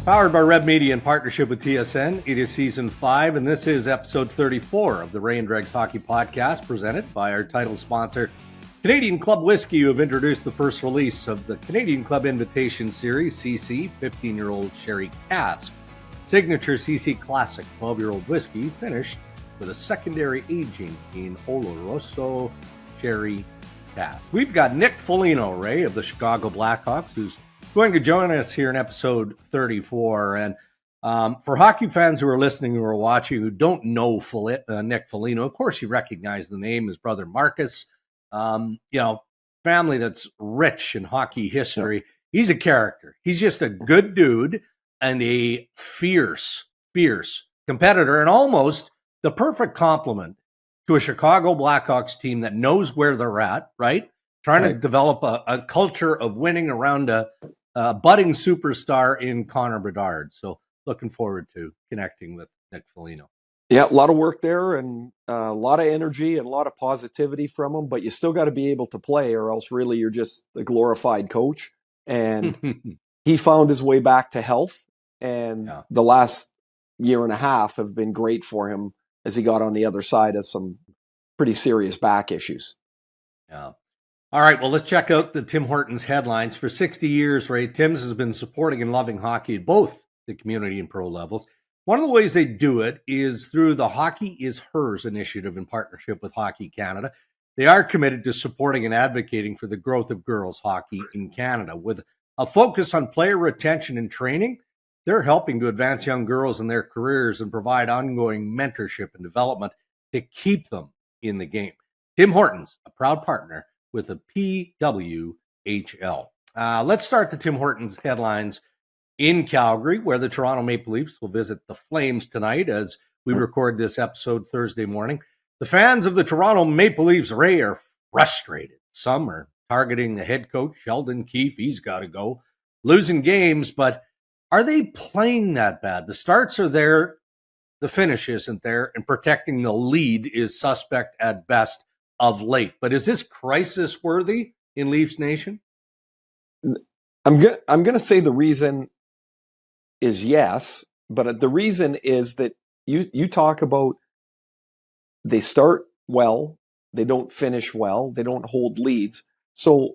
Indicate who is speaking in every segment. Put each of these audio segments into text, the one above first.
Speaker 1: Powered by Red Media in partnership with TSN, it is Season 5, and this is Episode 34 of the Ray and Dregs Hockey Podcast, presented by our title sponsor, Canadian Club Whiskey, who have introduced the first release of the Canadian Club Invitation Series, CC, 15-year-old Sherry Cask. Signature CC Classic 12-year-old whiskey, finished with a secondary aging in Oloroso Sherry Cask. We've got Nick Foligno, Ray, of the Chicago Blackhawks, who's going to join us here in episode 34. And for hockey fans who are listening, who are watching, who don't know Nick Foligno, of course you recognize the name, his brother Marcus, family that's rich in hockey history. He's a character. He's just a good dude and a fierce competitor, and almost the perfect complement to a Chicago Blackhawks team that knows where they're at, right? Trying to develop a culture of winning around a budding superstar in Connor Bedard. So looking forward to connecting with Nick Foligno.
Speaker 2: Yeah, a lot of work there and a lot of energy and a lot of positivity from him, but you still got to be able to play, or else really you're just a glorified coach. And he found his way back to health, and the last year and a half have been great for him as he got on the other side of some pretty serious back issues.
Speaker 1: Yeah. All right, well, let's check out the Tim Hortons headlines. For 60 years, Ray, Tim's has been supporting and loving hockey at both the community and pro levels. One of the ways they do it is through the Hockey is Hers initiative in partnership with Hockey Canada. They are committed to supporting and advocating for the growth of girls hockey in Canada. With a focus on player retention and training, they're helping to advance young girls in their careers and provide ongoing mentorship and development to keep them in the game. Tim Hortons, a proud partner with the PWHL. Let's start the Tim Hortons headlines in Calgary, where the Toronto Maple Leafs will visit the Flames tonight as we record this episode Thursday morning. The fans of the Toronto Maple Leafs, Ray, are frustrated. Some are targeting the head coach, Sheldon Keefe. He's got to go. Losing games, but are they playing that bad? The starts are there, the finish isn't there, and protecting the lead is suspect at best of late. But is this crisis worthy in Leafs Nation?
Speaker 2: I'm going to say the reason is yes, but the reason is that you talk about they start well, they don't finish well, they don't hold leads. So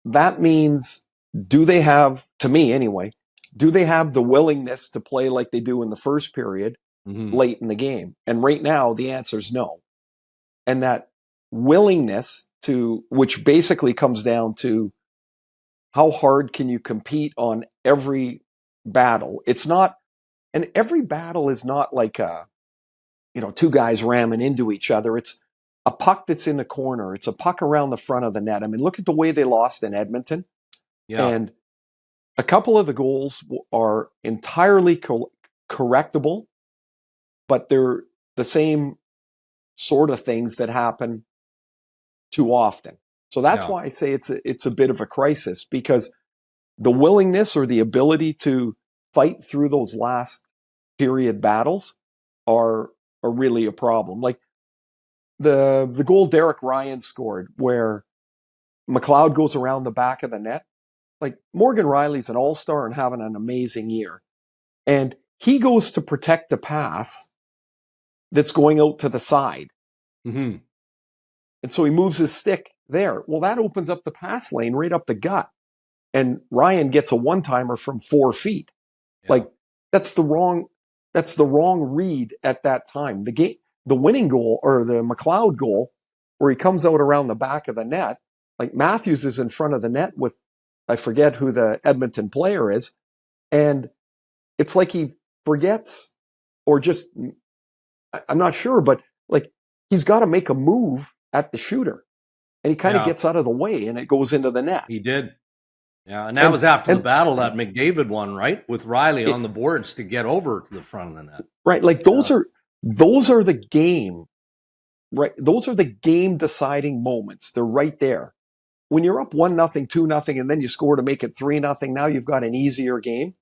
Speaker 2: that means, do they have, to me anyway, do they have the willingness to play like they do in the first period late in the game? And right now the answer is no. And that willingness to, which basically comes down to how hard can you compete on every battle? It's not, and every battle is not like two guys ramming into each other. It's a puck that's in the corner. It's a puck around the front of the net. I mean, look at the way they lost in Edmonton. Yeah. And a couple of the goals are entirely correctable, but they're the same sort of things that happen too often. So that's why I say it's a bit of a crisis, because the willingness or the ability to fight through those last period battles are really a problem. Like the goal Derek Ryan scored, where McLeod goes around the back of the net. Like, Morgan Riley's an all-star and having an amazing year, and he goes to protect the pass that's going out to the side. Mm-hmm. And so he moves his stick there. Well, that opens up the pass lane right up the gut. And Ryan gets a one-timer from 4 feet. Yeah. Like, that's the wrong read at that time. The winning goal, or the McLeod goal, where he comes out around the back of the net, like, Matthews is in front of the net with, I forget who the Edmonton player is. And it's like he forgets, or just, I'm not sure, but like, he's got to make a move at the shooter, and he kind of gets out of the way, and it goes into the net.
Speaker 1: He did. Yeah, and that was after the battle that McDavid won, right? With Riley on the boards to get over to the front of the net.
Speaker 2: Right. Like, those are the game, right? Those are the game deciding moments. They're right there. When you're up 1-0, 2-0, and then you score to make it 3-0, now you've got an easier game.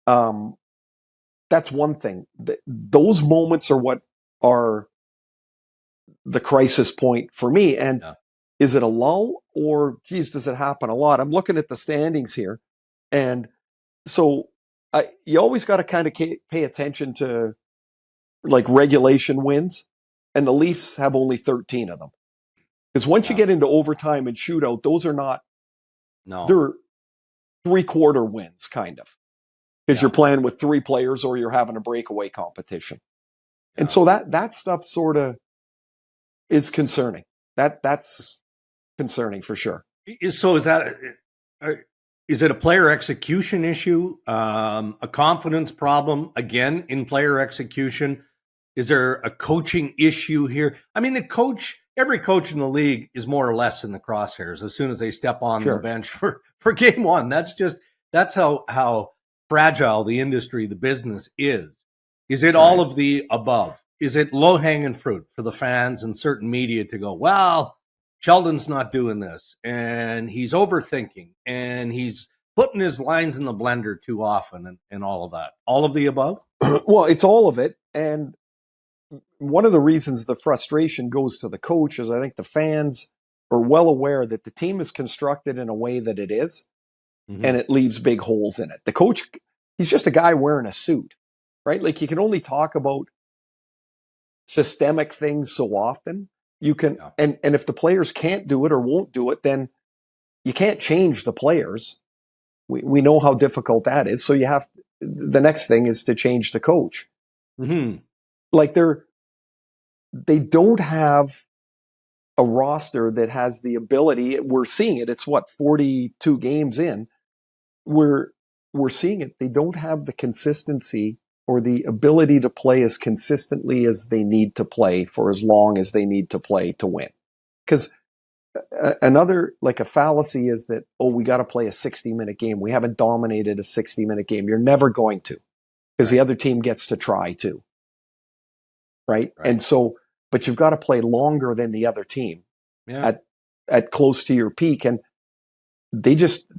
Speaker 2: That's one thing. Those moments are what are the crisis point for me. And is it a lull, or, geez, does it happen a lot? I'm looking at the standings here. And so you always got to kind of pay attention to like regulation wins, and the Leafs have only 13 of them. Because once you get into overtime and shootout, those are not, they're 3/4 wins, kind of. Because you're playing with 3 players or you're having a breakaway competition. Yeah. And so that stuff sort of is concerning. That's concerning for sure.
Speaker 1: So is it a player execution issue, a confidence problem, again, in player execution? Is there a coaching issue here? I mean, every coach in the league is more or less in the crosshairs as soon as they step on the bench for game one. That's how fragile the industry, the business is. Is it all of the above? Is it low-hanging fruit for the fans and certain media to go, well, Sheldon's not doing this, and he's overthinking, and he's putting his lines in the blender too often, and all of that? All of the above?
Speaker 2: Well, it's all of it. And one of the reasons the frustration goes to the coach is I think the fans are well aware that the team is constructed in a way that it is, and it leaves big holes in it. The coach, he's just a guy wearing a suit, right? Like, you can only talk about systemic things so often. You can, and if the players can't do it or won't do it, then you can't change the players. We know how difficult that is. So the next thing is to change the coach. Like, they don't have a roster that has the ability. We're seeing it. It's 42 games in. We're seeing it. They don't have the consistency or the ability to play as consistently as they need to play for as long as they need to play to win. Because another, like, a fallacy is that, we got to play a 60-minute game. We haven't dominated a 60-minute game. You're never going to, because the other team gets to try too. Right? And so, but you've got to play longer than the other team at close to your peak. And they just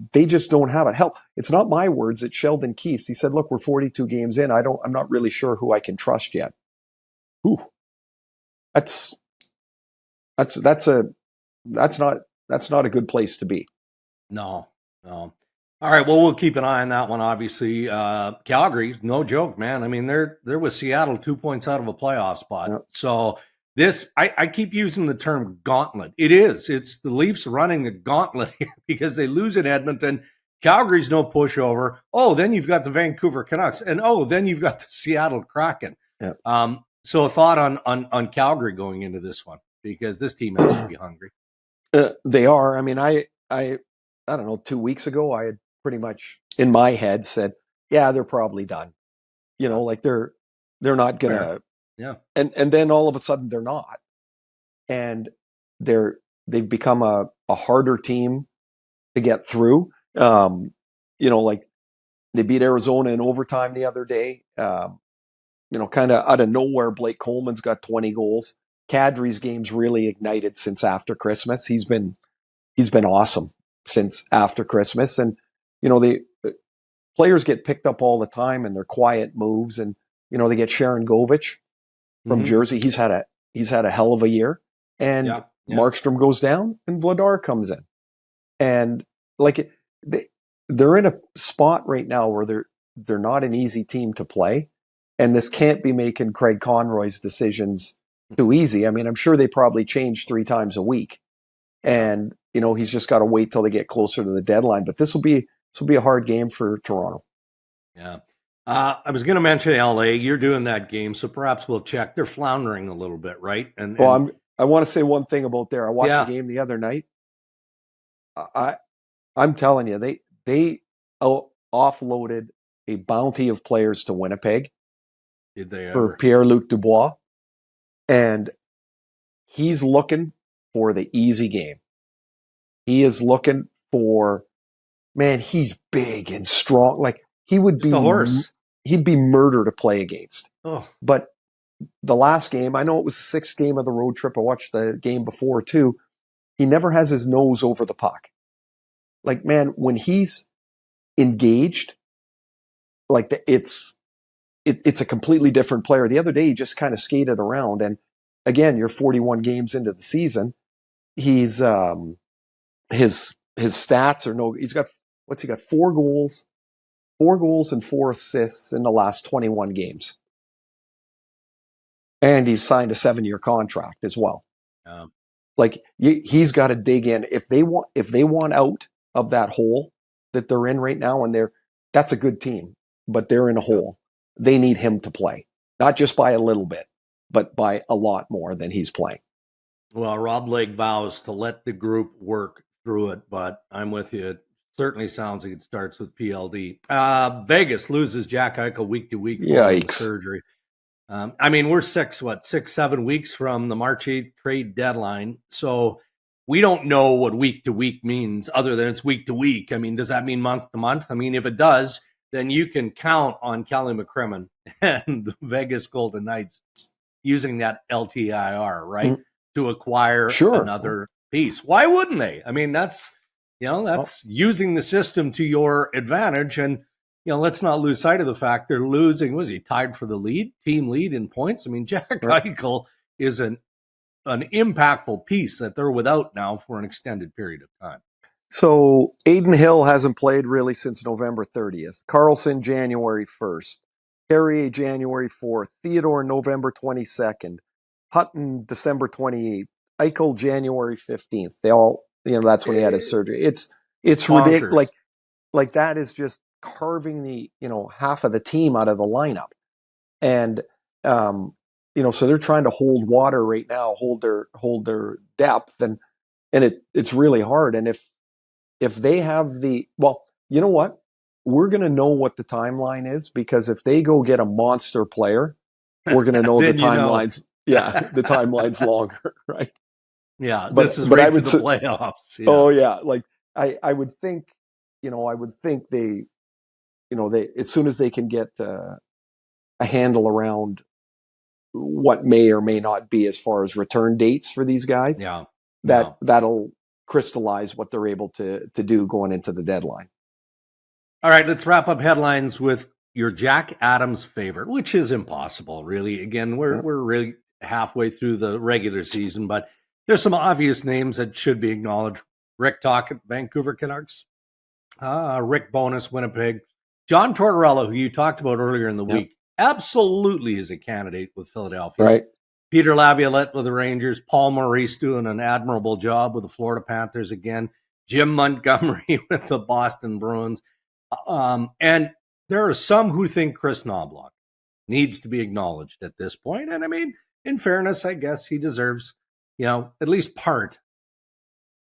Speaker 2: don't have it. Hell, it's not my words. It's Sheldon Keefe's. He said, look, we're 42 games in. I'm not really sure who I can trust yet. Ooh, that's not a good place to be.
Speaker 1: No. All right. Well, we'll keep an eye on that one. Obviously, Calgary, no joke, man. I mean, they're with Seattle 2 points out of a playoff spot. Yep. So this, I keep using the term gauntlet. It's the Leafs running the gauntlet here because they lose in Edmonton. Calgary's no pushover. Oh, then you've got the Vancouver Canucks, and then you've got the Seattle Kraken. Yep. So a thought on Calgary going into this one, because this team has to be hungry.
Speaker 2: They are. I mean, I don't know, 2 weeks ago, I had pretty much in my head said, yeah, they're probably done. Like they're not gonna.
Speaker 1: Yeah. And
Speaker 2: then all of a sudden they're not. And they've become a harder team to get through. Like they beat Arizona in overtime the other day. Kind of out of nowhere, Blake Coleman's got 20 goals. Kadri's game's really ignited since after Christmas. He's been awesome since after Christmas. And, the players get picked up all the time and they're quiet moves. And, they get Sharon Govich from Jersey. He's had a hell of a year. And Markstrom goes down and Vladar comes in. And like they're in a spot right now where they're not an easy team to play. And this can't be making Craig Conroy's decisions too easy. I mean, I'm sure they probably change 3 times a week. And, he's just got to wait till they get closer to the deadline. But this will be a hard game for Toronto.
Speaker 1: Yeah. I was going to mention LA. You're doing that game, so perhaps we'll check. They're floundering a little bit, right? And
Speaker 2: I want to say one thing about there. I watched the game the other night. I'm telling you, they offloaded a bounty of players to Winnipeg.
Speaker 1: Did they ever?
Speaker 2: For Pierre-Luc Dubois, and he's looking for the easy game. He is looking for, man, he's big and strong. Like he would be
Speaker 1: a horse.
Speaker 2: He'd be murder to play against.
Speaker 1: Oh.
Speaker 2: But the last game, I know it was the 6th game of the road trip. I watched the game before too. He never has his nose over the puck. Like, man, when he's engaged, like it's a completely different player. The other day, he just kind of skated around. And again, you're 41 games into the season. He's his stats are he's got 4 goals 4 goals and 4 assists in the last 21 games. And he's signed a 7-year contract as well. Like he's got to dig in. If they want out of that hole that they're in right now, and that's a good team, but they're in a hole. They need him to play, not just by a little bit, but by a lot more than he's playing.
Speaker 1: Well, Rob Legg vows to let the group work through it, but I'm with you. It certainly sounds like it starts with PLD. Vegas loses Jack Eichel week to week following surgery. I mean, we're 6-7 weeks from the March 8th trade deadline. So we don't know what week to week means other than it's week to week. I mean, does that mean month to month? I mean, if it does, then you can count on Kelly McCrimmon and the Vegas Golden Knights using that LTIR, right, to acquire another piece. Why wouldn't they? I mean, that's using the system to your advantage. And let's not lose sight of the fact they're losing. Was he tied for the team lead in points? I mean, Jack Eichel is an impactful piece that they're without now for an extended period of time.
Speaker 2: So Aiden Hill hasn't played really since November 30th. Carlson, January 1st. Carrier, January 4th. Theodore, November 22nd. Hutton, December 28th. Eichel, January 15th. They all, that's when he had his surgery. It's ridiculous. Like that is just carving the half of the team out of the lineup, and so they're trying to hold water right now, hold their depth, and it's really hard. And if they have you know what, we're going to know what the timeline is, because if they go get a monster player, we're going to know the timeline's the timeline's longer, right?
Speaker 1: Yeah, this is right to the playoffs. Yeah.
Speaker 2: Oh yeah, like I would think. I would think they as soon as they can get a handle around what may or may not be as far as return dates for these guys, that'll crystallize what they're able to do going into the deadline.
Speaker 1: All right, let's wrap up headlines with your Jack Adams favorite, which is impossible, really. Again, we're really halfway through the regular season, but there's some obvious names that should be acknowledged. Rick Tocchet, Vancouver Canucks. Rick Bowness, Winnipeg. John Tortorella, who you talked about earlier in the week, absolutely is a candidate with Philadelphia.
Speaker 2: Right.
Speaker 1: Peter Laviolette with the Rangers. Paul Maurice doing an admirable job with the Florida Panthers again. Jim Montgomery with the Boston Bruins. And there are some who think Chris Knobloch needs to be acknowledged at this point. And I mean, in fairness, I guess he deserves, at least part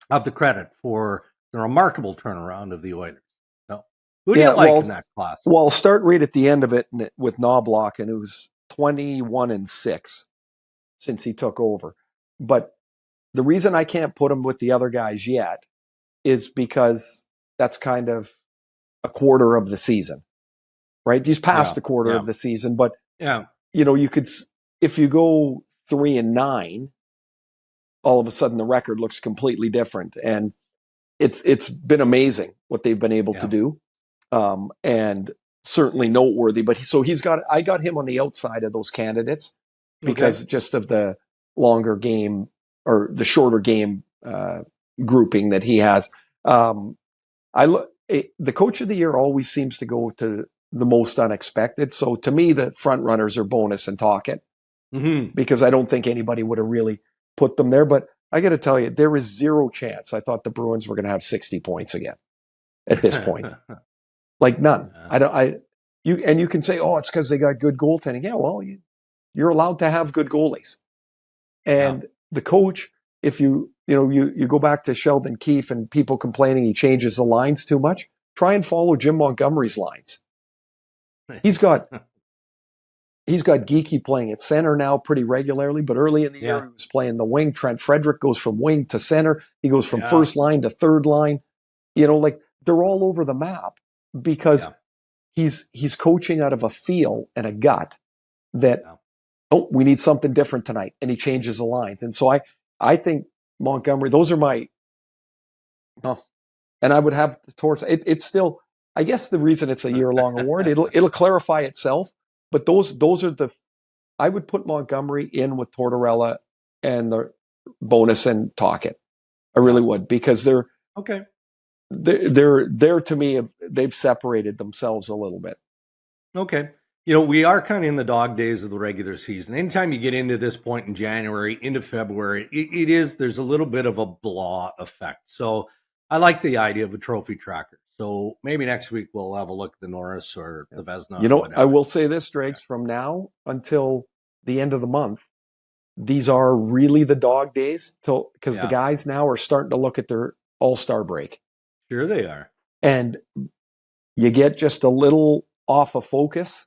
Speaker 1: of the credit for the remarkable turnaround of the Oilers. So, who do you like in that class?
Speaker 2: Well, I'll start right at the end of it with Knobloch, and it was 21-6 since he took over. But the reason I can't put him with the other guys yet is because that's kind of a quarter of the season, right? He's past the quarter of the season, but you could, if you go 3-9, all of a sudden the record looks completely different, and it's been amazing what they've been able to do, and certainly noteworthy. But I got him on the outside of those candidates because just of the longer game or the shorter game grouping that he has. The coach of the year always seems to go to the most unexpected. So to me, the front runners are Bowness and Tocchet, because I don't think anybody would have really put them there. But I got to tell you, there was zero chance I thought the Bruins were going to have 60 points again at this point. Like none. You can say, oh, it's because they got good goaltending. Yeah, well, you're allowed to have good goalies. And the coach, if you go back to Sheldon Keefe and people complaining he changes the lines too much, try and follow Jim Montgomery's lines. He's got Geeky playing at center now pretty regularly, but early in the year he was playing the wing. Trent Frederick goes from wing to center. He goes from first line to third line. Like they're all over the map because he's coaching out of a feel and a gut that, we need something different tonight. And he changes the lines. And so I think Montgomery, those are my, and I would have towards it's still, I guess the reason it's a year-long award, it'll clarify itself. But those are I would put Montgomery in with Tortorella and the Bowness and Tocchet. I really would, because they're they're to me, they've separated themselves a little bit.
Speaker 1: Okay. We are kind of in the dog days of the regular season. Anytime you get into this point in January, into February, there's a little bit of a blah effect. So I like the idea of a trophy tracker. So maybe next week we'll have a look at the Norris or the Vezina.
Speaker 2: I will say this, Dregs, from now until the end of the month, these are really the dog days because the guys now are starting to look at their all-star break.
Speaker 1: Sure they are.
Speaker 2: And you get just a little off of focus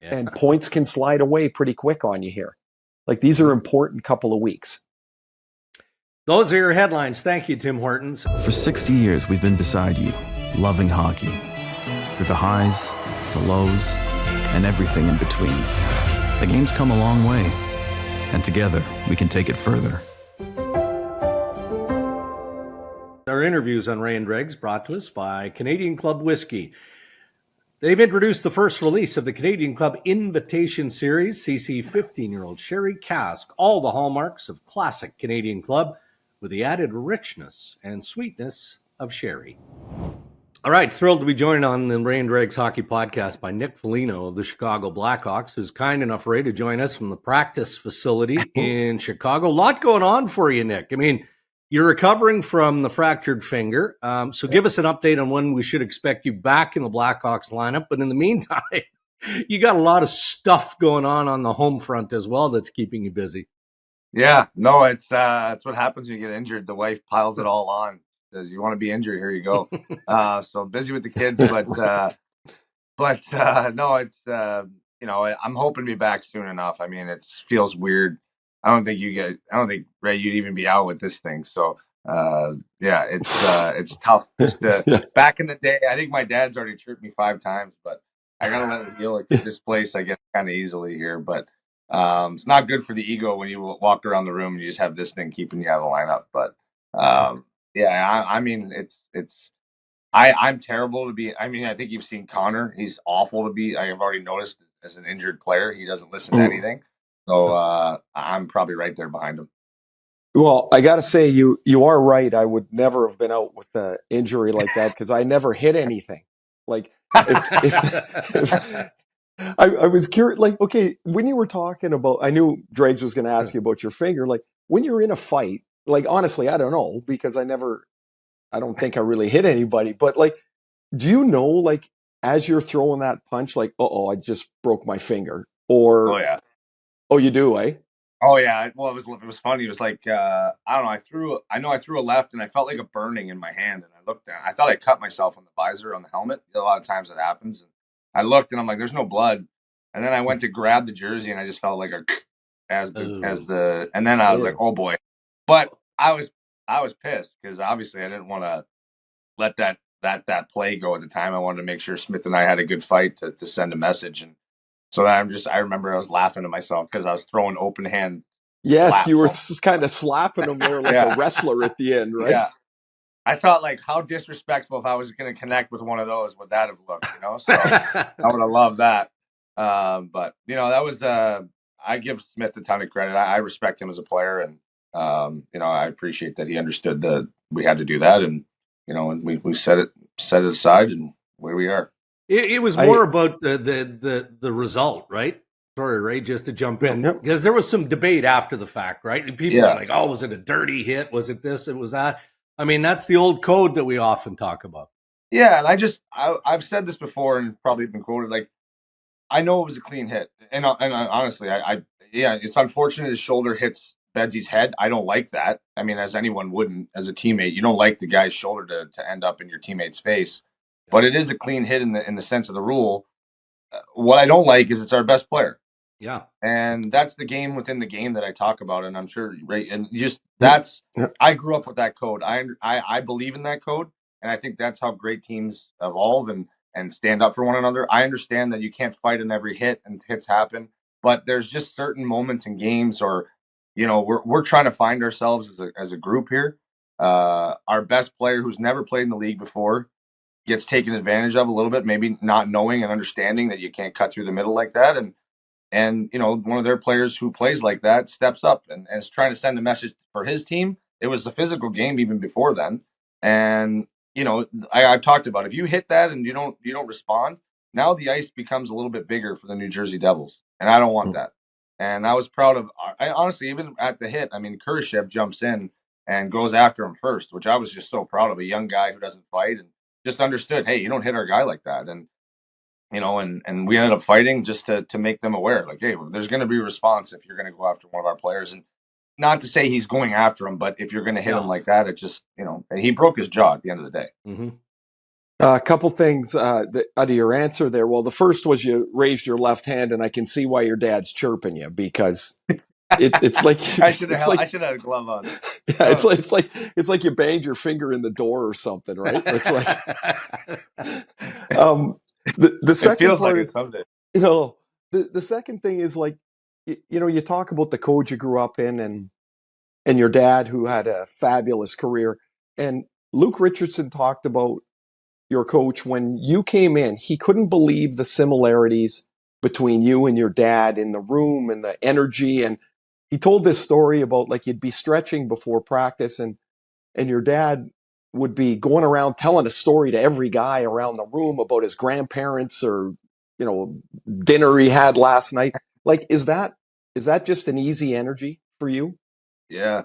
Speaker 2: and points can slide away pretty quick on you here. Like these are important couple of weeks.
Speaker 1: Those are your headlines. Thank you, Tim Hortons.
Speaker 3: For 60 years, we've been beside you, loving hockey. Through the highs, the lows, and everything in between. The game's come a long way, and together we can take it further.
Speaker 1: Our interviews on Ray and Dregs brought to us by Canadian Club Whiskey. They've introduced the first release of the Canadian Club Invitation Series, CC 15-year-old Sherry Cask, all the hallmarks of classic Canadian Club with the added richness and sweetness of sherry. All right, thrilled to be joined on the Ray and Dregs Hockey Podcast by Nick Foligno of the Chicago Blackhawks, who's kind enough, Ray, to join us from the practice facility in Chicago. A lot going on for you, Nick. I mean, you're recovering from the fractured finger, so give us an update on when we should expect you back in the Blackhawks lineup. But in the meantime, you got a lot of stuff going on the home front as well that's keeping you busy.
Speaker 4: Yeah, no, it's what happens when you get injured. The wife piles it all on. Says, "You want to be injured? Here you go." So busy with the kids, but no, it's I'm hoping to be back soon enough. I mean, it feels weird. I don't think Ray, you'd even be out with this thing. So it's tough. Back in the day, I think my dad's already tripped me 5 times, but I gotta let it heal. Like this place, I guess, kind of easily here, but it's not good for the ego when you walk around the room and you just have this thing keeping you out of the lineup. But I mean, I'm terrible to be. I mean, I think you've seen Connor. He's awful to be. I have already noticed as an injured player, he doesn't listen to anything. So I'm probably right there behind him.
Speaker 2: Well, I got to say, you are right. I would never have been out with an injury like that because I never hit anything. Like, if I was curious, like, okay, when you were talking about, I knew Dregs was going to ask you about your finger. Like, when you're in a fight, like, honestly, I don't know because I don't think I really hit anybody. But, like, do you know, like, as you're throwing that punch, like, I just broke my finger? Or,
Speaker 4: oh, yeah.
Speaker 2: Oh, you do, eh?
Speaker 4: Oh yeah. Well, it was funny. It was like I don't know. I threw a left, and I felt like a burning in my hand. And I looked down. I thought I cut myself on the visor on the helmet. A lot of times it happens. And I looked, and I'm like, "There's no blood." And then I went to grab the jersey, and I just felt like and then I was like, "Oh boy!" But I was pissed because obviously I didn't want to let that play go at the time. I wanted to make sure Smith and I had a good fight to send a message. And so I remember I was laughing to myself because I was throwing open hand.
Speaker 2: Yes, you were just kind of slapping him there like a wrestler at the end, right? Yeah.
Speaker 4: I thought, like, how disrespectful if I was going to connect with one of those would that have looked, So I would have loved that. But, that was I give Smith a ton of credit. I respect him as a player, and, I appreciate that he understood that we had to do that. And, and we set it aside, and where we are.
Speaker 1: It was more about the result, right? Sorry, Ray, just to jump in, because there was some debate after the fact, right? And people were like, "Oh, was it a dirty hit? Was it this? It was that." I mean, that's the old code that we often talk about.
Speaker 4: Yeah, and I've said this before and probably been quoted. Like, I know it was a clean hit, and honestly, it's unfortunate his shoulder hits Bedsy's head. I don't like that. I mean, as anyone wouldn't, as a teammate, you don't like the guy's shoulder to end up in your teammate's face. But it is a clean hit in the sense of the rule. What I don't like is it's our best player.
Speaker 1: Yeah,
Speaker 4: and that's the game within the game that I talk about, and I'm sure, right? And I grew up with that code. I believe in that code, and I think that's how great teams evolve and stand up for one another. I understand that you can't fight in every hit, and hits happen, but there's just certain moments in games, or we're trying to find ourselves as a group here. Our best player, who's never played in the league before, gets taken advantage of a little bit, maybe not knowing and understanding that you can't cut through the middle like that. And one of their players who plays like that steps up and is trying to send a message for his team. It was a physical game even before then. And I've talked about, if you hit that and you don't respond, now the ice becomes a little bit bigger for the New Jersey Devils, and I don't want that. And I was proud of. I honestly, even at the hit, I mean, Kurashev jumps in and goes after him first, which I was just so proud of, a young guy who doesn't fight and just understood, hey, you don't hit our guy like that. And and we ended up fighting just to make them aware, like, hey, there's going to be a response if you're going to go after one of our players. And not to say he's going after him, but if you're going to hit him like that, it just, he broke his jaw at the end of the day.
Speaker 1: Mm-hmm.
Speaker 2: A couple things out of your answer there. Well, the first was you raised your left hand, and I can see why your dad's chirping you, because it's like
Speaker 4: I should have had a glove on.
Speaker 2: Yeah, it's like you banged your finger in the door or something, right? It's like the second
Speaker 4: feels
Speaker 2: part
Speaker 4: like
Speaker 2: is,
Speaker 4: it someday.
Speaker 2: The second thing is, like, you talk about the code you grew up in, and your dad, who had a fabulous career, and Luke Richardson talked about your coach when you came in. He couldn't believe the similarities between you and your dad in the room and the energy. And he told this story about, like, you'd be stretching before practice, and your dad would be going around telling a story to every guy around the room about his grandparents or, dinner he had last night. Like, is that just an easy energy for you?
Speaker 4: Yeah,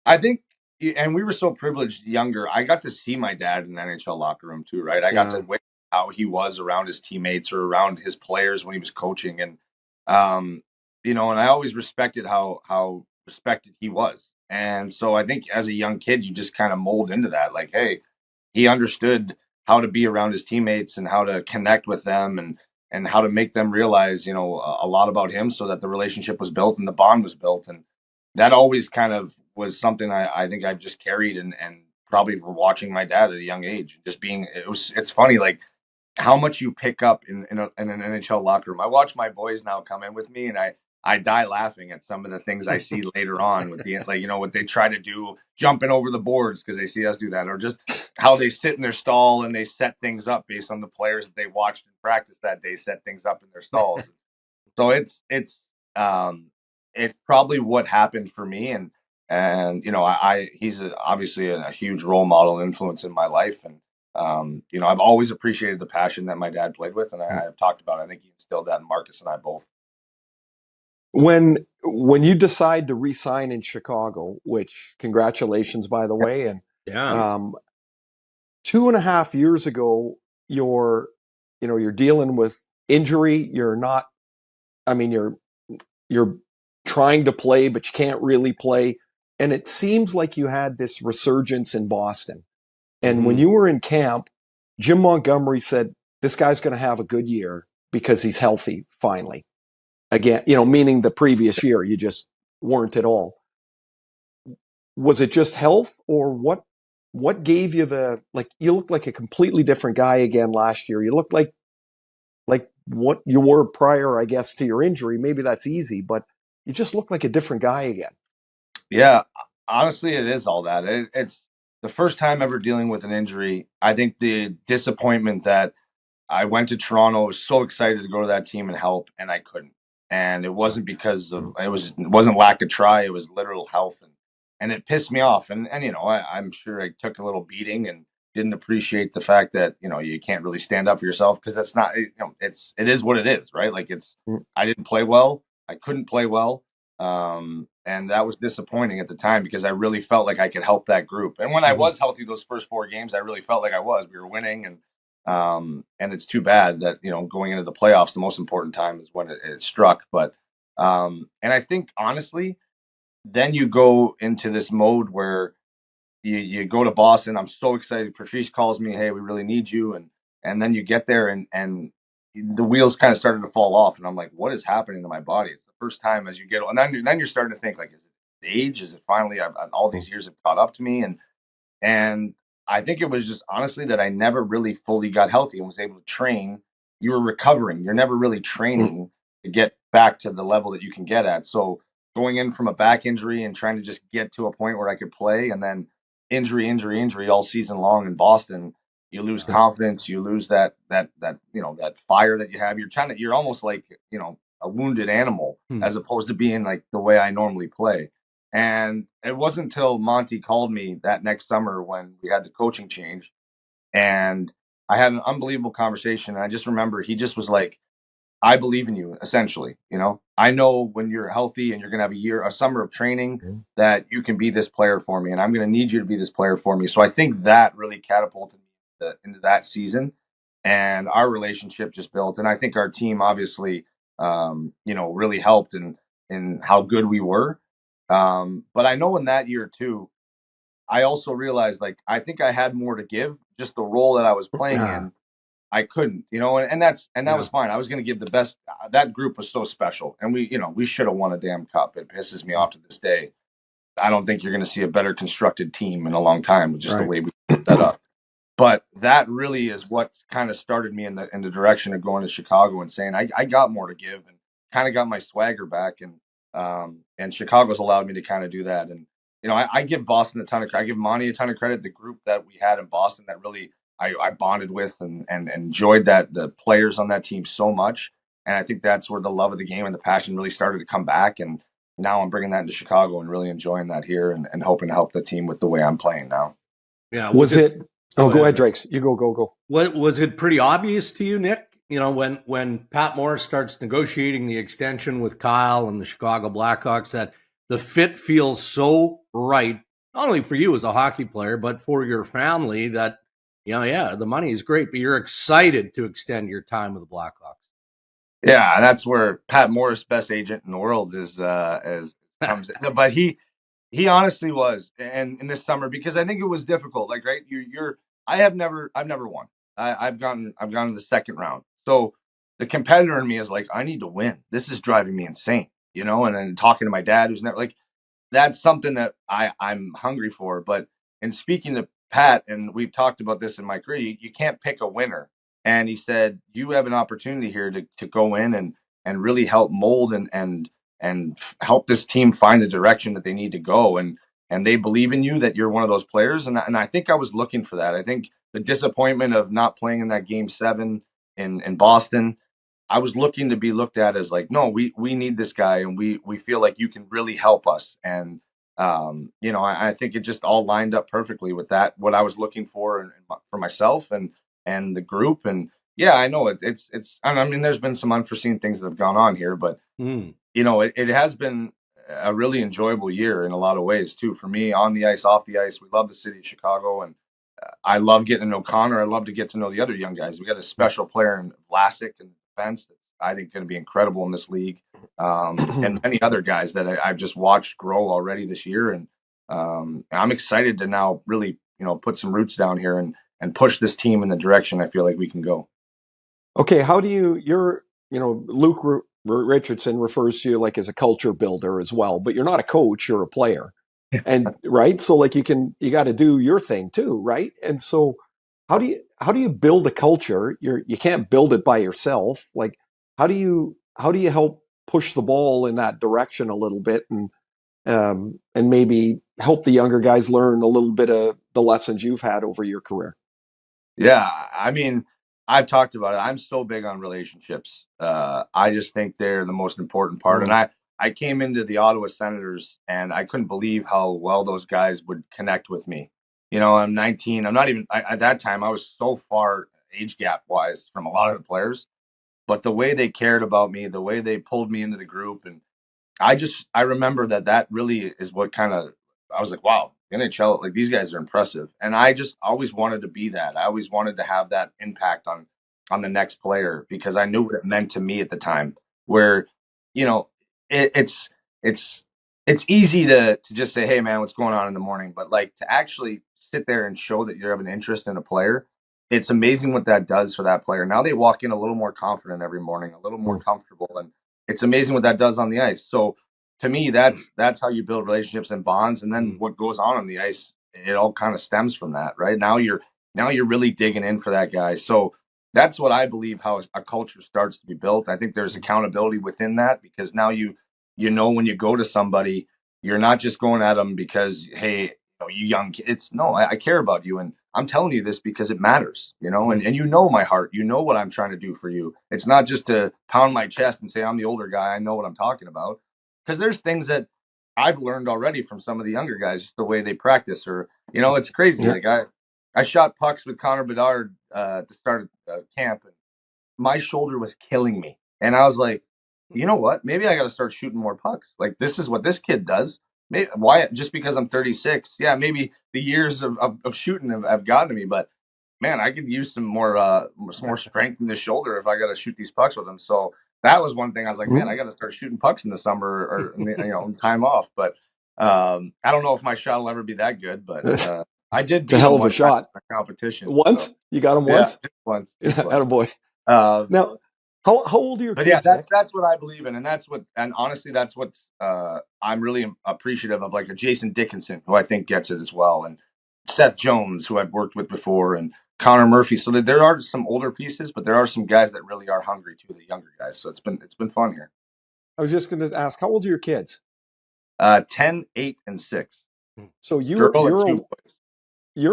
Speaker 4: I think, and we were so privileged younger. I got to see my dad in the NHL locker room too, right? I got to witness how he was around his teammates or around his players when he was coaching. And, and I always respected how respected he was. And so I think as a young kid, you just kind of mold into that. Like, hey, he understood how to be around his teammates and how to connect with them and how to make them realize, a lot about him, so that the relationship was built and the bond was built. And that always kind of was something I think I've just carried, and probably from watching my dad at a young age, just it's funny, like, how much you pick up in an NHL locker room. I watch my boys now come in with me, and I die laughing at some of the things I see later on with the, like, what they try to do, jumping over the boards because they see us do that, or just how they sit in their stall and they set things up based on the players that they watched in practice that day, set things up in their stalls. So it's probably what happened for me. And he's obviously a huge role model influence in my life. And, I've always appreciated the passion that my dad played with. And I've talked about it. I think he instilled that in Marcus and I both.
Speaker 2: When you decide to re-sign in Chicago, which, congratulations, by the way, and 2.5 years ago, you're dealing with injury. You're not, you're trying to play, but you can't really play. And it seems like you had this resurgence in Boston. And when you were in camp, Jim Montgomery said, this guy's going to have a good year because he's healthy finally. Again, meaning the previous year, you just weren't at all. Was it just health, or what gave you you look like a completely different guy again last year? You look like what you were prior, I guess, to your injury. Maybe that's easy, but you just look like a different guy again.
Speaker 4: Yeah, honestly, it is all that. It's the first time ever dealing with an injury. I think the disappointment that I went to Toronto, was so excited to go to that team and help, and I couldn't. And it wasn't because of it wasn't lack of try. It was literal health, and it pissed me off. And I'm sure I took a little beating and didn't appreciate the fact that you can't really stand up for yourself, because that's not it is what it is, right? Like, I didn't play well. I couldn't play well. And that was disappointing at the time, because I really felt like I could help that group. And when I was healthy those first 4 games, I really felt like I was. We were winning, and it's too bad that going into the playoffs, the most important time is when it struck. But and I think, honestly, then you go into this mode where you go to Boston. I'm so excited. Patrice calls me, hey, we really need you, and then you get there, and the wheels kind of started to fall off, and I'm like, what is happening to my body? It's the first time as you get, and then you're starting to think, like, is it age? Is it finally all these years have caught up to me? And I think it was just, honestly, that I never really fully got healthy and was able to train. You were recovering. You're never really training to get back to the level that you can get at. So going in from a back injury and trying to just get to a point where I could play, and then injury all season long in Boston, you lose confidence. You lose that fire that you have. You're almost like, a wounded animal, as opposed to being like the way I normally play. And it wasn't until Monty called me that next summer when we had the coaching change, And I had an unbelievable conversation. And I just remember he just was like, I believe in you, essentially. I know when you're healthy and you're going to have a summer of training, that you can be this player for me, and I'm going to need you to be this player for me. So I think that really catapulted me into that season, and our relationship just built. And I think our team obviously, really helped in how good we were. But I know in that year too, I also realized, like, I think I had more to give. Just the role that I was playing in, I couldn't, and that was fine. I was going to give the best. That group was so special, and we should have won a damn cup. It pisses me off to this day. I don't think you're going to see a better constructed team in a long time with just the way we set that up. But that really is what kind of started me in the direction of going to Chicago and saying I got more to give, and kind of got my swagger back, and Chicago's allowed me to kind of do that. And I give Boston I give Monty a ton of credit. The group that we had in Boston that really I bonded with and enjoyed the players on that team so much. And I think that's where the love of the game and the passion really started to come back. And now I'm bringing that into Chicago and really enjoying that here, and hoping to help the team with the way I'm playing now.
Speaker 1: Yeah.
Speaker 2: Was it? Oh, go ahead, Dregs. You go.
Speaker 1: Was it pretty obvious to you, Nick? When Pat Morris starts negotiating the extension with Kyle and the Chicago Blackhawks, that the fit feels so right, not only for you as a hockey player, but for your family, that, the money is great, but you're excited to extend your time with the Blackhawks.
Speaker 4: Yeah, that's where Pat Morris, best agent in the world, comes in. But he honestly was, and in this summer, because I think it was difficult. Like, right, I've never won. I've gone to the second round. So the competitor in me is like, I need to win. This is driving me insane, And then talking to my dad, who's never like, that's something that I'm hungry for. But in speaking to Pat, and we've talked about this in my career, you can't pick a winner. And he said, you have an opportunity here to go in and really help mold and help this team find the direction that they need to go. And they believe in you, that you're one of those players. And I think I was looking for that. I think the disappointment of not playing in that Game 7 in Boston, I was looking to be looked at as like, no, we need this guy, and we feel like you can really help us. And I think it just all lined up perfectly with that, what I was looking for for myself and the group. And yeah, I know it's. I mean, there's been some unforeseen things that have gone on here, but it has been a really enjoyable year in a lot of ways too. For me, on the ice, off the ice, we love the city of Chicago, and I love getting to know Connor. I love to get to know the other young guys. We got a special player in Vlasic in defense that I think going to be incredible in this league, and many other guys that I've just watched grow already this year. And I'm excited to now really, put some roots down here and push this team in the direction I feel like we can go.
Speaker 2: Okay, how do Luke Richardson refers to you like as a culture builder as well, but you're not a coach, you're a player. And right. So like you got to do your thing too. Right. And so how do you build a culture? You can't build it by yourself. Like, how do you help push the ball in that direction a little bit and maybe help the younger guys learn a little bit of the lessons you've had over your career?
Speaker 4: Yeah. I mean, I've talked about it. I'm so big on relationships. I just think they're the most important part. And I came into the Ottawa Senators, and I couldn't believe how well those guys would connect with me. I'm 19. I'm not even at that time. I was so far age gap wise from a lot of the players, but the way they cared about me, the way they pulled me into the group, and I remember that really is what kind of, I was like, wow, NHL, like, these guys are impressive. And I just always wanted to be that. I always wanted to have that impact on the next player, because I knew what it meant to me at the time, where, it's easy to just say, hey man, what's going on in the morning? But like, to actually sit there and show that you have an interest in a player, it's amazing what that does for that player. Now they walk in a little more confident every morning, a little more comfortable, and it's amazing what that does on the ice. So to me, that's how you build relationships and bonds. And then what goes on the ice, it all kind of stems from that, right? Now you're really digging in for that guy. So that's what I believe, how a culture starts to be built. I think there's accountability within that, because now you when you go to somebody, you're not just going at them because, hey, you young kid. It's no, I care about you, and I'm telling you this because it matters, and my heart, what I'm trying to do for you. It's not just to pound my chest and say I'm the older guy, I know what I'm talking about, because there's things that I've learned already from some of the younger guys, just the way they practice, or it's crazy. Like I shot pucks with Connor Bedard to start camp, and my shoulder was killing me. And I was like, you know what? Maybe I got to start shooting more pucks. Like, this is what this kid does. Maybe, why? Just because I'm 36? Yeah, maybe the years of shooting have gotten to me, but man, I could use some more strength in the shoulder if I got to shoot these pucks with him. So that was one thing I was like, man, I got to start shooting pucks in the summer or in the, time off. But I don't know if my shot will ever be that good, but I did.
Speaker 2: It's a hell of a shot.
Speaker 4: Competition
Speaker 2: once. So. You got him once.
Speaker 4: Yeah, once.
Speaker 2: Attaboy. Now, how old are your kids?
Speaker 4: Yeah, that's what I believe in, and honestly, that's what's I'm really appreciative of, like a Jason Dickinson, who I think gets it as well, and Seth Jones, who I've worked with before, and Connor Murphy. So there are some older pieces, but there are some guys that really are hungry too, the younger guys. So it's been fun here.
Speaker 2: I was just going to ask, how old are your kids?
Speaker 4: 10, 8, and 6.
Speaker 2: So you're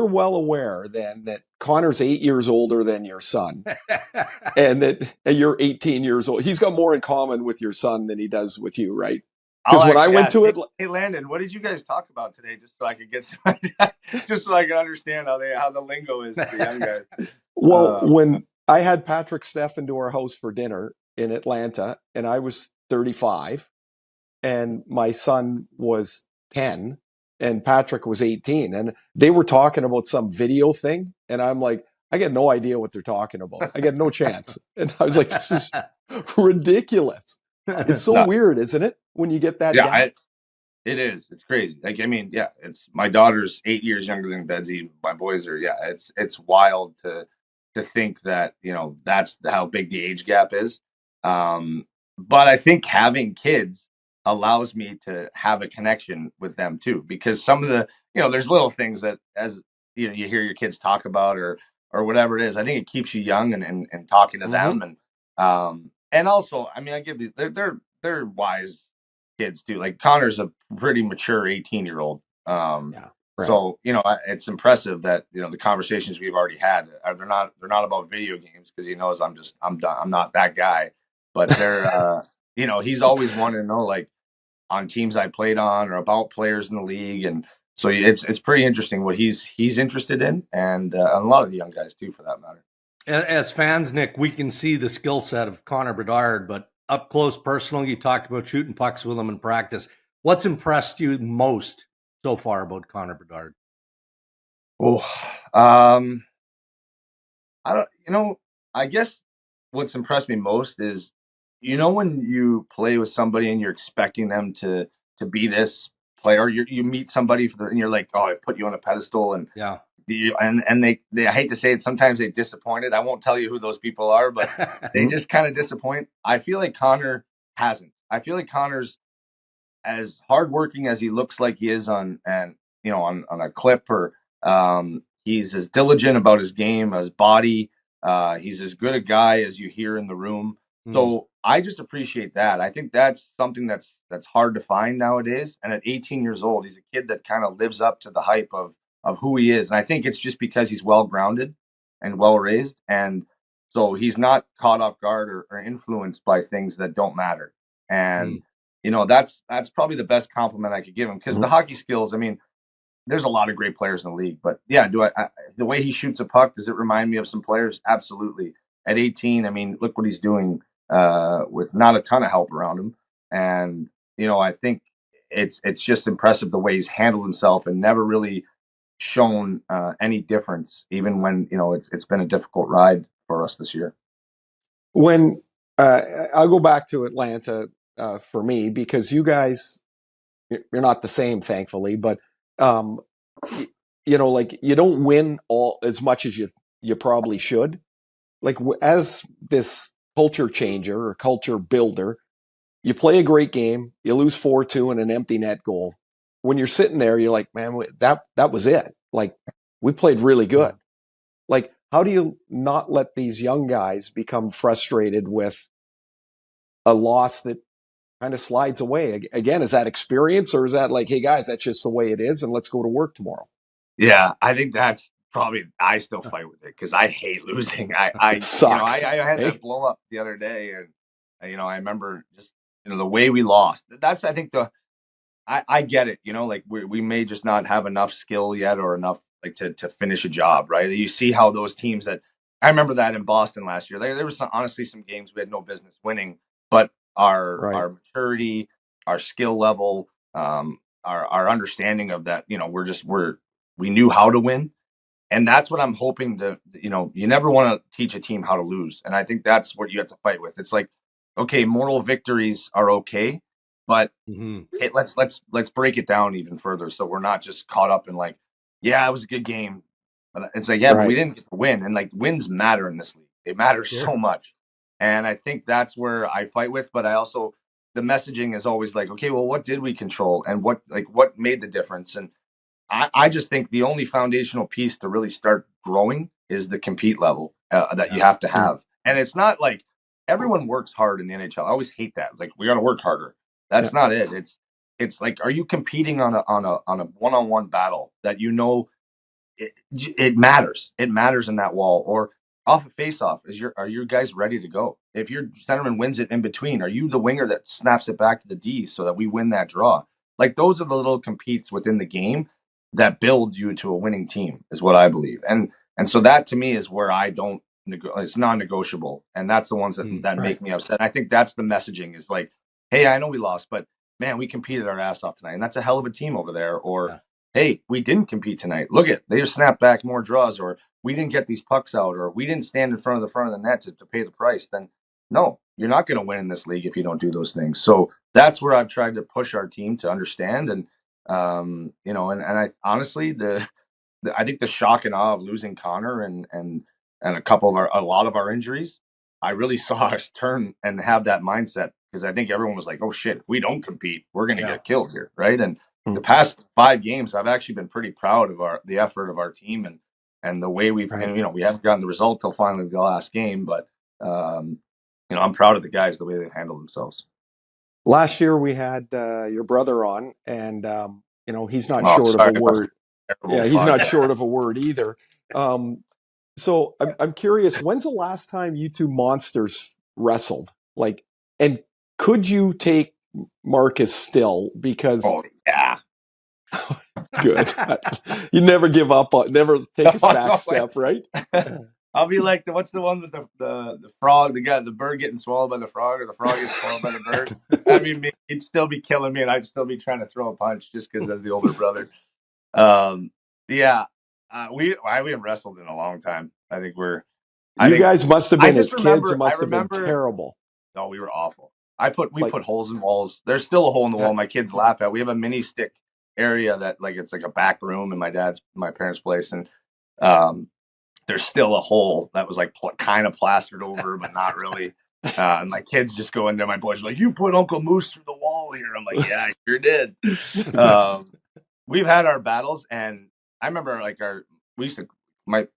Speaker 2: well aware then that Connor's 8 years older than your son, and that you're 18 years old. He's got more in common with your son than he does with you, right? Because when I went to it,
Speaker 4: hey Landon, what did you guys talk about today? Just so I could get just so I can understand how the lingo is for the young guys.
Speaker 2: Well, when I had Patrick Steffen to our house for dinner in Atlanta, and I was 35, and my son was 10. And Patrick was 18, and they were talking about some video thing. And I'm like, I get no idea what they're talking about. I get no chance. And I was like, this is ridiculous. It's so weird, isn't it? When you get that.
Speaker 4: Yeah, it is. It's crazy. Like, I mean, yeah, it's my daughter's 8 years younger than Bedsy. My boys are, it's wild to think that, that's how big the age gap is. But I think having kids allows me to have a connection with them too, because some of the, there's little things that, as you hear your kids talk about or whatever it is. I think it keeps you young and talking to them. And also, I mean, I give these, they're wise kids too. Like Connor's a pretty mature 18-year-old. Right. So, it's impressive that, the conversations we've already had they're not about video games, because he knows I'm done. I'm not that guy, but they're, he's always wanted to know, like, on teams I played on or about players in the league. And so it's pretty interesting what he's interested in, and a lot of the young guys too, for that matter.
Speaker 1: As fans, Nick, we can see the skill set of Connor Bedard, but up close, personal, you talked about shooting pucks with him in practice. What's impressed you most so far about Connor Bedard?
Speaker 4: I guess what's impressed me most is, when you play with somebody and you're expecting them to be this player, you meet somebody and you're like, oh, I put you on a pedestal, and and they I hate to say it, sometimes they disappointed. I won't tell you who those people are, but they just kind of disappoint. I feel like Connor hasn't. I feel like Connor's as hardworking as he looks like he is on a clip, or he's as diligent about his game, his body. He's as good a guy as you hear in the room. So I just appreciate that. I think that's something that's hard to find nowadays. And at 18 years old, he's a kid that kind of lives up to the hype of who he is. And I think it's just because he's well grounded and well raised, and so he's not caught off guard or influenced by things that don't matter. And that's probably the best compliment I could give him, because the hockey skills, I mean, there's a lot of great players in the league, but yeah, the way he shoots a puck, does it remind me of some players? Absolutely. At 18, I mean, look what he's doing with not a ton of help around him. And, I think it's just impressive the way he's handled himself and never really shown any difference, even when, it's been a difficult ride for us this year.
Speaker 2: When I'll go back to Atlanta for me, because you guys, you're not the same, thankfully, but like, you don't win all as much as you probably should. Like, as this culture changer or culture builder, you play a great game, you lose 4-2 in an empty net goal. When you're sitting there, you're like, man, that was it. Like, we played really good. Like, how do you not let these young guys become frustrated with a loss that kind of slides away? Again, is that experience, or is that like, hey guys, that's just the way it is, and let's go to work tomorrow?
Speaker 4: Yeah, I think that's probably, I still fight with it because I hate losing.
Speaker 2: It sucks.
Speaker 4: I had that blow up the other day, and I remember just the way we lost. That's, I think, I get it. You know, like we may just not have enough skill yet or enough like to finish a job, right? You see how those teams that I remember that in Boston last year. There was honestly some games we had no business winning, but our maturity, our skill level, our understanding of that, you know, we knew how to win. And that's what I'm hoping to, you know, you never want to teach a team how to lose. And I think that's what you have to fight with. It's like, okay, moral victories are okay, but let's break it down even further. So we're not just caught up in like, yeah, it was a good game. But it's like, yeah, but we didn't get to win. And like wins matter in this league. It matters so much. And I think that's where I fight with, but I also, the messaging is always like, okay, well, what did we control and what made the difference? And I just think the only foundational piece to really start growing is the compete level that you have to have. And it's not like everyone works hard in the NHL. I always hate that. Like we got to work harder. That's not it. It's like, are you competing on a one-on-one battle that you know it matters? It matters in that wall or off a face-off. Are you guys ready to go? If your centerman wins it in between, are you the winger that snaps it back to the D so that we win that draw? Like those are the little competes within the game that build you to a winning team is what I believe. And so that to me is where I don't it's non-negotiable. And that's the ones that make me upset. I think that's the messaging is like, hey, I know we lost, but man, we competed our ass off tonight. And that's a hell of a team over there. Or, hey, we didn't compete tonight. Look at, they just snapped back more draws, or we didn't get these pucks out, or we didn't stand in front of the net to pay the price. Then no, you're not going to win in this league if you don't do those things. So that's where I've tried to push our team to understand. And, you know, and I honestly, I think the shock and awe of losing Connor and a lot of our injuries, I really saw us turn and have that mindset, because I think everyone was like, oh shit, if we don't compete, we're going to get killed here. Right. And the past 5 games, I've actually been pretty proud of the effort of our team and the way we've, and, you know, we haven't gotten the result till finally the last game, but, you know, I'm proud of the guys, the way they've handled themselves.
Speaker 2: Last year we had your brother on, and you know, he's not short of a word. Yeah, he's not short of a word either. So I'm curious, when's the last time you two monsters wrestled? Like, and could you take Marcus still? Because good. You never give up on, never take a back step, right?
Speaker 4: I'll be like, what's the one with the frog, the bird getting swallowed by the frog, or the frog getting swallowed by the bird? I mean, he'd still be killing me, and I'd still be trying to throw a punch just because as the older brother. We haven't wrestled in a long time. I think you
Speaker 2: guys must have been, as kids, it must have been terrible.
Speaker 4: No, we were awful. We put holes in walls. There's still a hole in the wall. My kids laugh at. We have a mini stick area that it's like a back room in my parents' place, and there's still a hole that was like kind of plastered over, but not really. And my kids just go in there. My boys are like, "You put Uncle Moose through the wall here." I'm like, "Yeah, I sure did." We've had our battles, and I remember we used to, my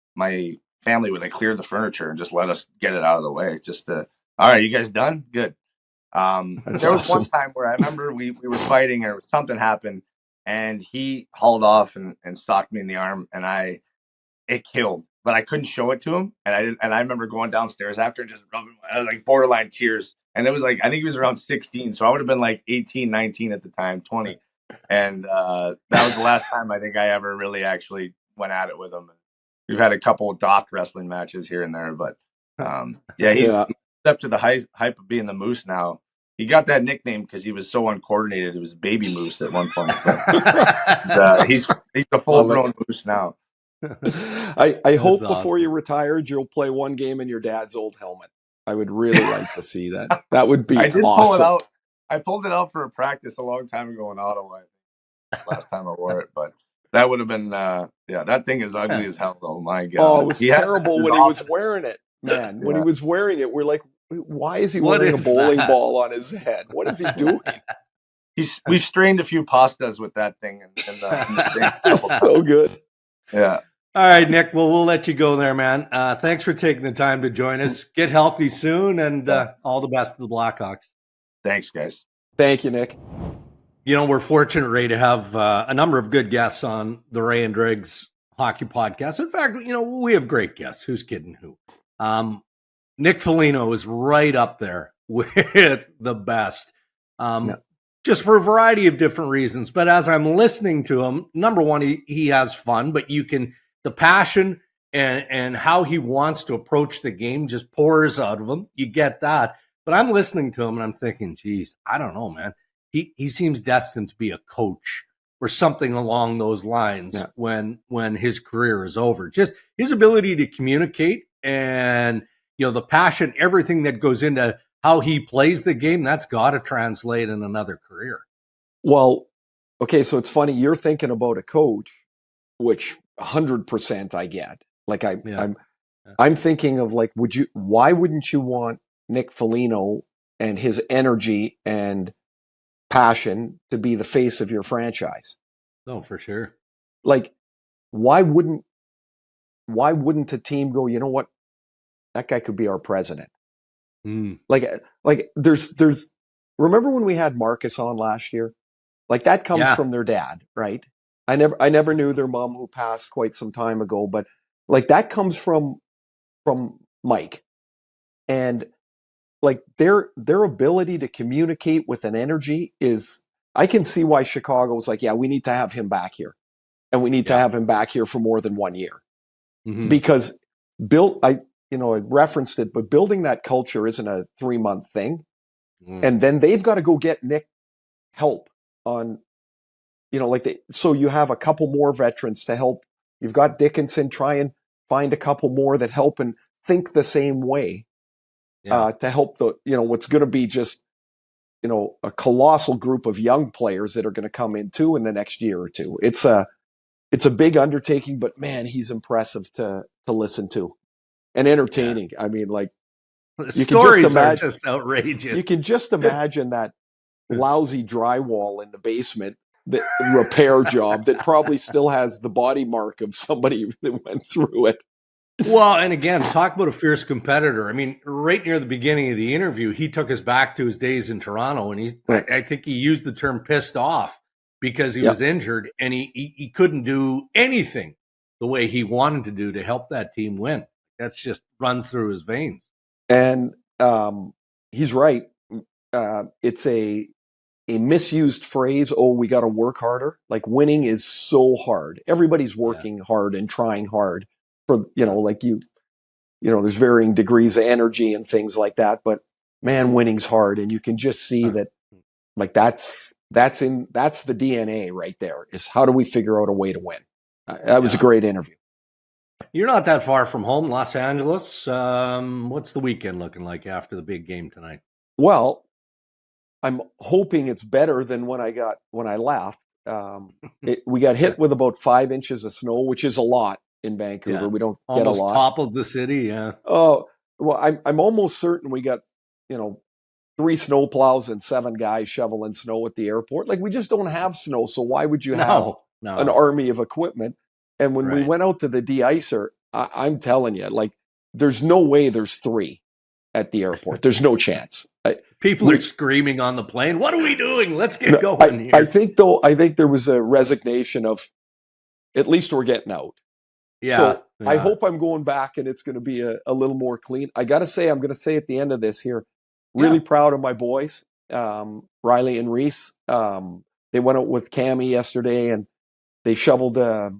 Speaker 4: family would clear the furniture and just let us get it out of the way. All right, you guys done? Good. There was one time where I remember we were fighting, or something happened, and he hauled off and socked me in the arm, and it killed, but I couldn't show it to him. And I remember going downstairs after and just rubbing borderline tears. And it was I think he was around 16. So I would have been 18, 19 at the time, 20. And that was the last time I think I ever really actually went at it with him. We've had a couple of docked wrestling matches here and there, but he's up to the hype of being the Moose now. He got that nickname because he was so uncoordinated. It was Baby Moose at one point. But, he's a full-grown Moose now.
Speaker 2: I hope before you retired, you'll play one game in your dad's old helmet. I would really like to see that. That would be awesome.
Speaker 4: Pull it out. I pulled it out for a practice a long time ago in Ottawa. Last time I wore it, but that would have been that thing is ugly as hell though. My God.
Speaker 2: Oh, it was terrible when he was wearing it, man. When he was wearing it, we're like, why is he wearing a bowling ball on his head? What is he doing?
Speaker 4: We've strained a few pastas with that thing, and
Speaker 2: so good.
Speaker 4: Yeah.
Speaker 1: All right, Nick. Well, we'll let you go there, man. Thanks for taking the time to join us. Get healthy soon, and all the best to the Blackhawks.
Speaker 4: Thanks, guys.
Speaker 2: Thank you, Nick.
Speaker 1: You know, we're fortunate, Ray, to have a number of good guests on the Ray and Dregs hockey podcast. In fact, you know, we have great guests. Who's kidding who? Nick Foligno is right up there with the best. just for a variety of different reasons. But as I'm listening to him, number one, he has fun, but the passion and how he wants to approach the game just pours out of him. You get that. But I'm listening to him and I'm thinking, geez, I don't know, man. He seems destined to be a coach or something along those lines when his career is over. Just his ability to communicate and, the passion, everything that goes into how he plays the game, that's got to translate in another career.
Speaker 2: Well, okay, so it's funny. You're thinking about a coach, which 100% I get. Like I'm thinking of like, why wouldn't you want Nick Foligno and his energy and passion to be the face of your franchise?
Speaker 1: Oh, for sure.
Speaker 2: Like, why wouldn't a team go, you know what? That guy could be our president. Like there's remember when we had Marcus on last year? Like that comes from their dad, right? I never knew their mom, who passed quite some time ago, but like that comes from Mike. And like their ability to communicate with an energy is, I can see why Chicago's like, yeah, we need to have him back here. And we need to have him back here for more than 1 year. Mm-hmm. Because I referenced it, but building that culture isn't a 3-month thing. And then they've got to go get Nick help on, so you have a couple more veterans to help. You've got Dickinson, try and find a couple more that help and think the same way to help what's going to be just, a colossal group of young players that are going to come in too in the next year or two. It's a big undertaking, but man, he's impressive to listen to and entertaining. I mean, like,
Speaker 1: the stories are just outrageous.
Speaker 2: You can just imagine that lousy drywall in the basement, the repair job that probably still has the body mark of somebody that went through it.
Speaker 1: Well, and again, talk about a fierce competitor. I mean, right near the beginning of the interview, he took us back to his days in Toronto, and I think he used the term pissed off because he was injured and he couldn't do anything the way he wanted to do to help that team win. That's just runs through his veins.
Speaker 2: And he's right. It's a misused phrase. Oh, we got to work harder. Like, winning is so hard. Everybody's working hard and trying hard for, there's varying degrees of energy and things like that. But man, winning's hard. And you can just see that, like, that's the DNA right there, is how do we figure out a way to win? That was a great interview.
Speaker 1: You're not that far from home, Los Angeles. What's the weekend looking like after the big game tonight?
Speaker 2: Well, I'm hoping it's better than when I left. We got hit with about 5 inches of snow, which is a lot in Vancouver. We don't get a lot.
Speaker 1: Top of the city, yeah.
Speaker 2: Oh, well, I'm almost certain we got 3 snow plows and 7 guys shoveling snow at the airport. Like, we just don't have snow, so why would you have an army of equipment? And when we went out to the de-icer, I'm telling you, like, there's no way there's 3 at the airport. There's no chance.
Speaker 1: People are screaming on the plane. What are we doing? Let's get going here.
Speaker 2: I think there was a resignation of, at least we're getting out.
Speaker 1: Yeah.
Speaker 2: So I hope I'm going back and it's going to be a little more clean. I got to say, I'm going to say at the end of this here, really proud of my boys, Riley and Reese. They went out with Cammie yesterday and they shoveled 4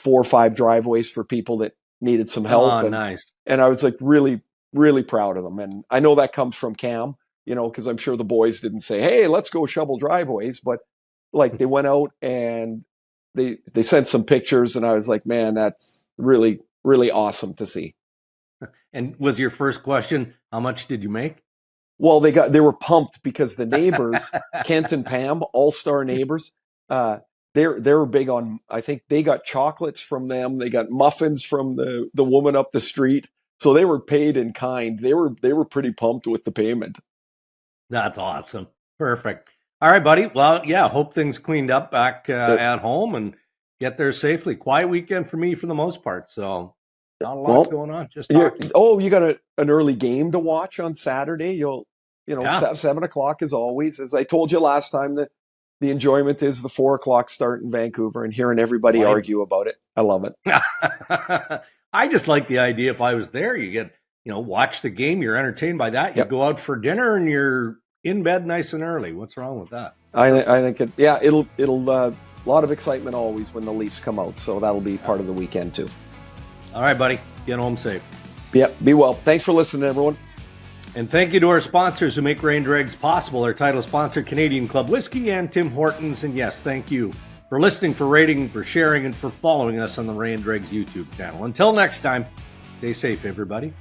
Speaker 2: or 5 driveways for people that needed some help.
Speaker 1: Oh, nice.
Speaker 2: And I was like really, really proud of them. And I know that comes from Cam, because I'm sure the boys didn't say, hey, let's go shovel driveways. But like, they went out and they sent some pictures and I was like, man, that's really, really awesome to see.
Speaker 1: And was your first question, how much did you make?
Speaker 2: Well, they were pumped because the neighbors, Kent and Pam, all-star neighbors, they're big on, I think they got chocolates from them. They got muffins from the woman up the street. So they were paid in kind. They were pretty pumped with the payment.
Speaker 1: That's awesome. Perfect. All right, buddy. Well, yeah, hope things cleaned up back at home and get there safely. Quiet weekend for me for the most part. So not a lot going on. Just talking.
Speaker 2: You got an early game to watch on Saturday. 7 o'clock as always. As I told you last time, that the enjoyment is the 4 o'clock start in Vancouver and hearing everybody argue about it. I love it.
Speaker 1: I just like the idea. If I was there, you get, watch the game. You're entertained by that. You go out for dinner and you're in bed nice and early. What's wrong with that?
Speaker 2: I think it'll a lot of excitement always when the Leafs come out. So that'll be part of the weekend too.
Speaker 1: All right, buddy. Get home safe.
Speaker 2: Yep. Be well. Thanks for listening, everyone.
Speaker 1: And thank you to our sponsors who make Rain Dregs possible. Our title sponsor, Canadian Club Whiskey and Tim Hortons. And yes, thank you for listening, for rating, for sharing, and for following us on the Rain Dregs YouTube channel. Until next time, stay safe, everybody.